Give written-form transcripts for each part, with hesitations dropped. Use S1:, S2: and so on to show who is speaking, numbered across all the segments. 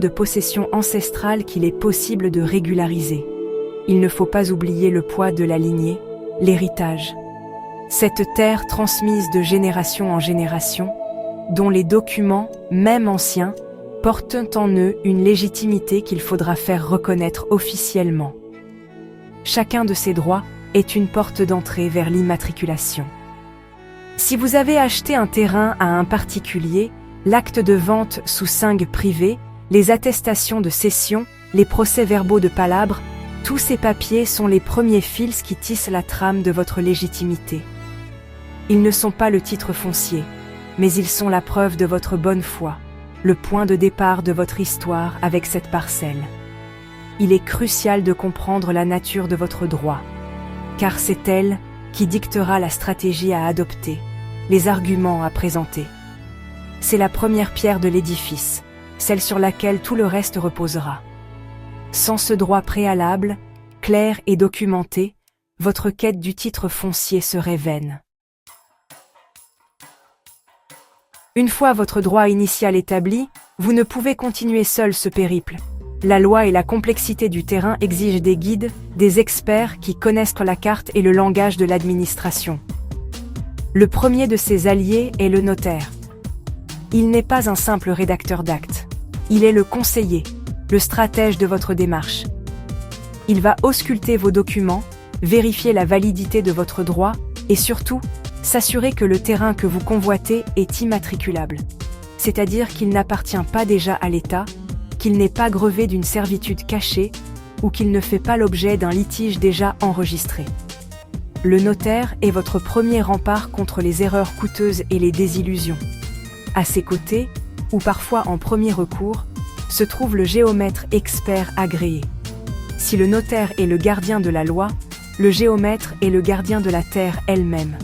S1: de possession ancestrale qu'il est possible de régulariser. Il ne faut pas oublier le poids de la lignée, l'héritage. Cette terre transmise de génération en génération, dont les documents, même anciens, portent en eux une légitimité qu'il faudra faire reconnaître officiellement. Chacun de ces droits est une porte d'entrée vers l'immatriculation. Si vous avez acheté un terrain à un particulier, l'acte de vente sous seing privé, les attestations de cession, les procès-verbaux de palabre, tous ces papiers sont les premiers fils qui tissent la trame de votre légitimité. Ils ne sont pas le titre foncier, mais ils sont la preuve de votre bonne foi, le point de départ de votre histoire avec cette parcelle. Il est crucial de comprendre la nature de votre droit, car c'est elle qui dictera la stratégie à adopter, les arguments à présenter. C'est la première pierre de l'édifice, celle sur laquelle tout le reste reposera. Sans ce droit préalable, clair et documenté, votre quête du titre foncier serait vaine. Une fois votre droit initial établi, vous ne pouvez continuer seul ce périple. La loi et la complexité du terrain exigent des guides, des experts qui connaissent la carte et le langage de l'administration. Le premier de ces alliés est le notaire. Il n'est pas un simple rédacteur d'actes. Il est le conseiller, le stratège de votre démarche. Il va ausculter vos documents, vérifier la validité de votre droit et surtout, s'assurer que le terrain que vous convoitez est immatriculable, c'est-à-dire qu'il n'appartient pas déjà à l'État, qu'il n'est pas grevé d'une servitude cachée ou qu'il ne fait pas l'objet d'un litige déjà enregistré. Le notaire est votre premier rempart contre les erreurs coûteuses et les désillusions. À ses côtés, ou parfois en premier recours, se trouve le géomètre expert agréé. Si le notaire est le gardien de la loi, le géomètre est le gardien de la terre elle-même.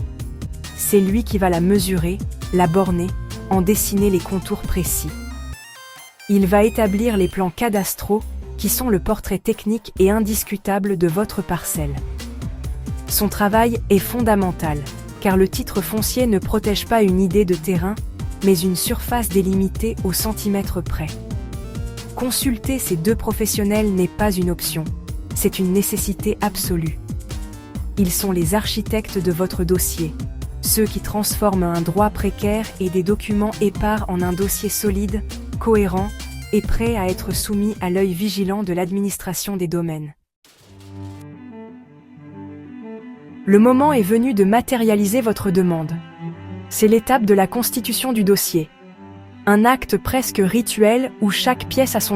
S1: C'est lui qui va la mesurer, la borner, en dessiner les contours précis. Il va établir les plans cadastraux, qui sont le portrait technique et indiscutable de votre parcelle. Son travail est fondamental, car le titre foncier ne protège pas une idée de terrain, mais une surface délimitée au centimètre près. Consulter ces deux professionnels n'est pas une option, c'est une nécessité absolue. Ils sont les architectes de votre dossier, ceux qui transforment un droit précaire et des documents épars en un dossier solide, cohérent et prêt à être soumis à l'œil vigilant de l'administration des domaines. Le moment est venu de matérialiser votre demande. C'est l'étape de la constitution du dossier. Un acte presque rituel où chaque pièce a son